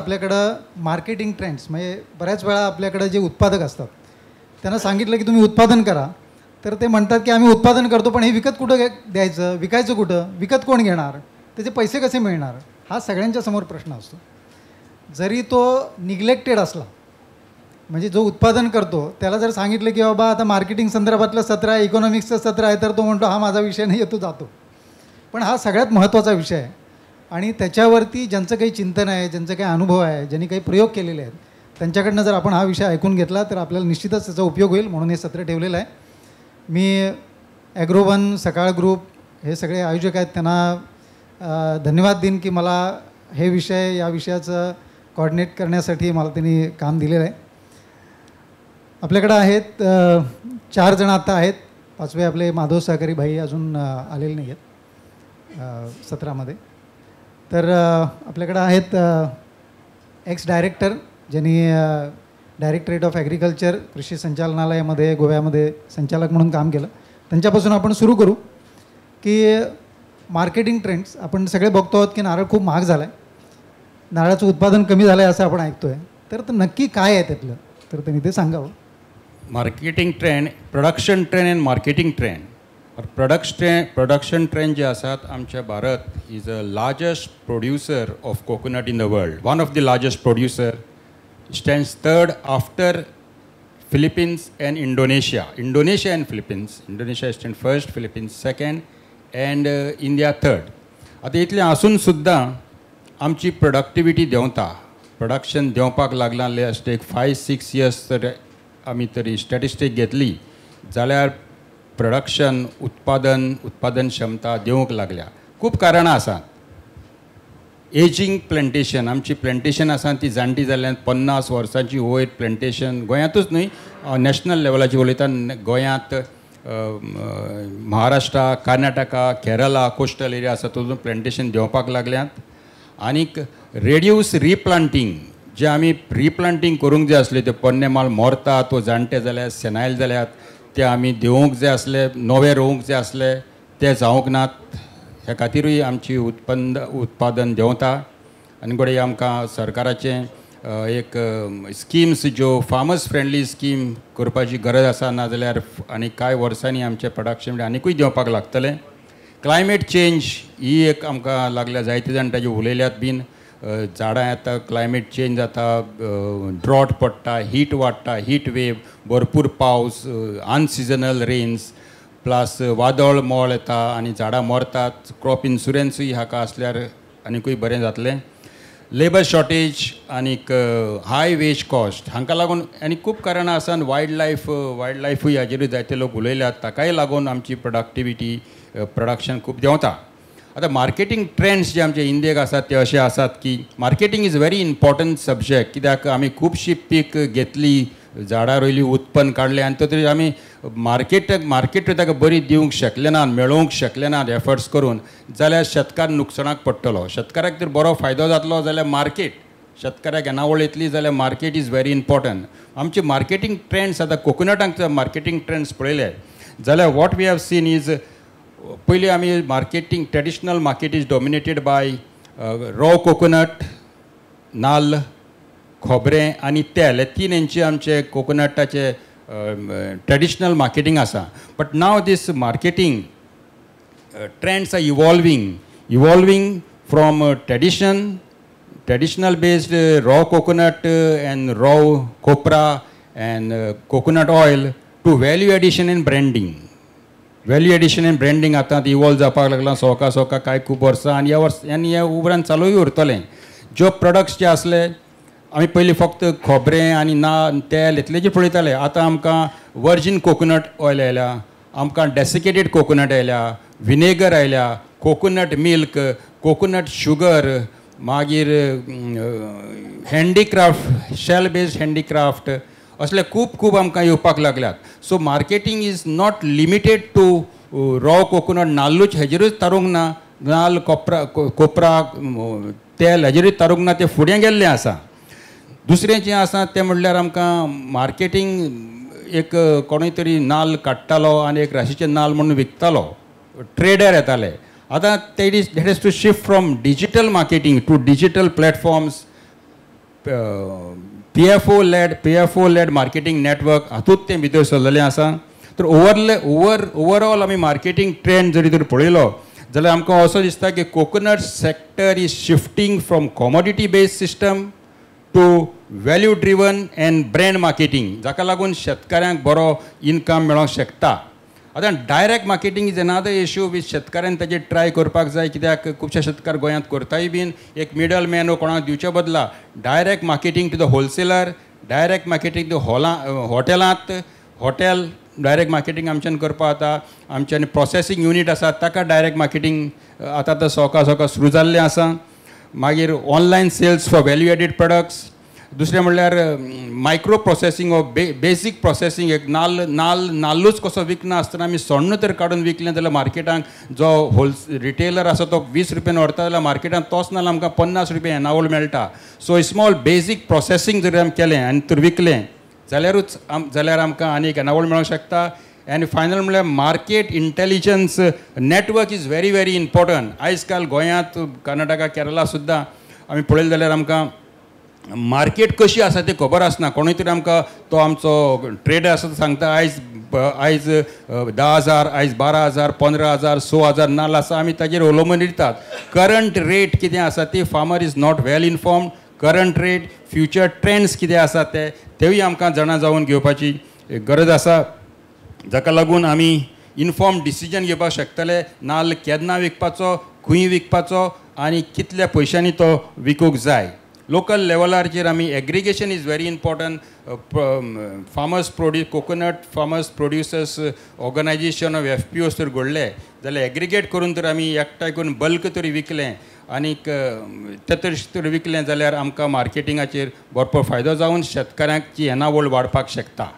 आपल्याकडं marketing trends म्हणजे बऱ्याच वेळा आपल्याकडं जे उत्पादक असतात त्यांना सांगितलं की तुम्ही उत्पादन करा, तर ते म्हणतात की आम्ही उत्पादन करतो पण हे विकत कुठं द्यायचं, विकायचं कुठं, विकत कोण घेणार, त्याचे पैसे कसे मिळणार, हा सगळ्यांच्या समोर प्रश्न असतो. जरी तो निग्लेक्टेड असला, म्हणजे जो उत्पादन करतो त्याला जर सांगितलं की बाबा आता मार्केटिंग संदर्भातलं सत्र आहे, इकॉनॉमिक्सचं सत्र आहे, तर तो म्हणतो हा माझा विषय नाही, तो जातो. पण हा सगळ्यात महत्त्वाचा विषय आहे आणि त्याच्यावरती ज्यांचं काही चिंतन आहे, ज्यांचं काही अनुभव आहे, ज्यांनी काही प्रयोग केलेले आहेत, त्यांच्याकडनं जर आपण हा विषय ऐकून घेतला तर आपल्याला निश्चितच त्याचा उपयोग होईल, म्हणून हे सत्र ठेवलेलं आहे. मी ॲग्रोवन, सकाळ ग्रुप हे सगळे आयोजक आहेत त्यांना धन्यवाद देईन की मला हे विषय, या विषयाचं कॉर्डिनेट करण्यासाठी मला त्यांनी काम दिलेलं आहे. आपल्याकडं आहेत 4 जण आता आहेत, 5वे आपले माधव सहकारी भाई अजून आलेले नाही आहेत सत्रामध्ये. तर आपल्याकडं आहेत एक्स डायरेक्टर ज्यांनी डायरेक्टरेट ऑफ ॲग्रिकल्चर कृषी संचालनालयामध्ये गोव्यामध्ये संचालक म्हणून काम केलं. त्यांच्यापासून आपण सुरू करू की मार्केटिंग ट्रेंड्स. आपण सगळे बघतो आहोत की नारळ खूप महाग झाला आहे, नारळाचं उत्पादन कमी झालं आहे असं आपण ऐकतो आहे, तर नक्की काय आहे त्यातलं, तर त्यांनी ते सांगावं. Marketing trend, production trend and marketing trend. Production trend जे आसात, आमचे Bharat is a largest producer of coconut in the world, one of the largest producer, stands third after Philippines and Indonesia. Indonesia and Philippines, Indonesia stand first, Philippines second and India third. आता इतलें आसून सुद्दां आमची productivity देंवता, production देंवपाक लागलां last एक 5-6 years तर आमी तरी स्टॅटिस्टीक घेतली जाल्यार प्रोडक्शन उत्पादन क्षमता देवंक लागल्या. खूब कारणां आसात. एजींग प्लॅन्टेशन, आमची प्लॅन्टेशन आसा ती जाणटी जाल्ल्यान 50 वर्सांची वयर प्लॅन्टेशन गोंयांतूच न्हय, नॅशनल लेवलाचेर उलयता. गोंयांत, महाराष्ट्रा, कर्नाटका, केरला, कोस्टल एरिया आसा तातूंत प्लॅन्टेशन देंवपाक लागल्यात. आनीक रेड्यूस रिप्लांटींग, जे आमी रिप्लांटींग करूंक जाय आसले, ते पोन्ने माल मोरतात, तो जाणटे जाल्यात, सेनायल जाल्यात, ते आमी देवूंक जाय आसले, नवे रोवंक जाय आसले, ते जावंक नात. ह्या खातीरूय आमची उत्पादन देंवता. आनी घडये आमकां सरकाराचें एक स्किम्स ज्यो फार्मर्स फ्रेंडली स्कीम करपाची गरज आसा, नाजाल्यार आनी कांय वर्सांनी आमचें प्रोडक्शन देंवूय देंवपाक लागतलें. क्लायमेट चेंज ही एक आमकां लागल्या, जायते जाण ताजे उलयल्यात बीन. झाडां येता, क्लायमेट चेंज जाता, ड्रॉट पडटा, हीट वाडटा, हीट वेव, भरपूर पावस, अनसिजनल रेन्स, प्लस वादळ मोळ येता आनी झाडां मरतात. क्रॉप इन्शुरन्सूय हाका आसल्यार आनिकूय बरें जातलें. लेबर शॉर्टेज आनीक हाय वेज कॉस्ट हांकां लागून आनी खूब कारणां आसात. वायल्ड लायफूय हाजेरूय जायते लोक उलयल्यात, ताकाय लागून आमची प्रोडक्टिविटी, प्रोडक्शन खूब देंवता. आता मार्केटिंग ट्रेंड्स जे आमचे इंडियेक आसात ते अशे आसात की marketing is very important subject. कित्याक आमी खुबशीं पीक घेतली, झाडां रोयली, उत्पन्न काडलें, आनी तो तरी आमी मार्केट ताका बरी दिवंक शकले नात, मेळोवंक शकले नात एफर्ट्स करून, जाल्यार शेतकार नुकसाणाक पडटलो. शेतकाराक तर बरो फायदो जातलो जाल्यार मार्केट, शेतकाराक येणावळ येतली जाल्यार मार्केट इज व्हेरी इम्पॉर्टंट. आमचे मार्केटिंग ट्रेंड्स, आतां कोकोनटांचे मार्केटिंग ट्रेंड्स पळयले जाल्यार what we have seen is, पयलीं आमी marketing, traditional market is dominated by raw coconut, नाल्ल, खोबरें आनी तेल. हे 3 हेंचे आमचे कोकोनटाचे ट्रेडिशनल मार्केटिंग आसा. But nowadays marketing trends are evolving from traditional based raw coconut and raw copra and coconut oil to value addition and branding. Value addition and branding आतां इवॉल्व जावपाक लागलां सोका कांय खूब वर्सां, आनी ह्या उपरांत चालूय उरतलें. ज्यो प्रॉडक्ट्स जे आसले, आमी पयलीं फक्त खोबरें आनी तेल इतलें जे पळयताले, आतां आमकां वर्जीन कोकोनट ऑयल आयल्या, आमकां डेसिकेटेड कोकोनट आयल्या, विनेगर आयल्या, कोकोनट मिल्क, कोकोनट शुगर, मागीर हँडीक्राफ्ट, शेल बेस्ड हँडीक्राफ्ट, असले खूब आमकां येवपाक लागल्यात. So marketing is not limited to raw coconut. नाल्लूच हेजेरूच तारूंक ना, नाल्ल, कोपरा, तेल हेजेरूच तारूंक ना, तें फुडें गेल्लें आसा. दुसरें जें आसा तें म्हणल्यार आमकां मार्केटिंग, एक कोणूय तरी नाल्ल काडटालो आनी एक राशीचे नाल्ल म्हणून विकतालो, ट्रेडर येताले. आतां that is to shift from digital marketing to digital platforms PFO led marketing network हातूंत तें भितर सरलेलें आसा. तर ओवरऑल आमी मार्केटींग ट्रेंड जरी तर पळयलो जाल्यार आमकां असो दिसता की coconut sector is shifting from commodity based system to value driven and brand marketing, जाका लागून शेतकाऱ्यांक बरो इनकम मेळोंक शकता. आतां direct marketing is another issue which शेतकाऱ्यान ताजेर ट्राय करपाक जाय, कित्याक खुबशे शेतकार गोंयांत करताय बीन. एक मिडल मॅन वो कोणाक दिवचे बदला direct marketing to the wholesaler, direct marketing to हॉटेलांत, हॉटेल डायरेक्ट मार्केटींग आमच्यान करपा जाता. आमच्यानी प्रोसेसींग युनीट आसा ताका डायरेक्ट मार्केटींग आतां तर सोका सुरू जाल्लें आसा. मागीर online sales for value added products. दुसरें म्हणल्यार micro processing of basic processing. एक नाल्लूच कसो विकना आसतना आमी सोण्ण तर काडून विकलें जाल्यार मार्केटांक जो रिटेलर आसा तो 20 रुपयान व्हरता जाल्यार मार्केटांत तोच नाल्ल आमकां 50 रुपया एनावल मेळटा. सो स्मॉल बेसीक प्रोसेसींग जर आमी केलें आनी तर विकलें जाल्यार आमकां आनी एक एनावल मेळोंक शकता. आनी फायनल म्हणल्यार market intelligence network is very very important. आयज काल गोंयांत, कर्नाटका, केरला सुद्दां आमी पळयलें जाल्यार आमकां मार्केट कशी आसा ती खबर आसना. कोणूय तरी आमकां तो आमचो ट्रेडर आसा तो सांगता आयज 10,000, आयज 12,000, 15,000, 6,000 नाल्ल आसा. आमी ताजेर अवलंबून दितात. करंट रेट कितें आसा ती farmer is not well informed. Current rate, future trends कितें आसा तेवूय आमकां जाणा जावन घेवपाची गरज आसा. जाका लागून आमी इन्फॉर्म डिसिजन घेवपाक शकतले. नाल्ल केन्ना विकपाचो, खंय विकपाचो आनी कितल्या पयशांनी तो विकूंक जाय. लोकल लेवलाचेर आमी aggregation is very important. Farmers coconut farmers producers organisation of FPOs तर घडले जाल्यार एग्रिगेट करून तर आमी एकठांय करून बल्क तरी विकलें आनीक ते तर विकलें जाल्यार आमकां मार्केटिंगाचेर भरपूर फायदो जावन शेतकाऱ्यांची येणावळ वाडपाक शकता.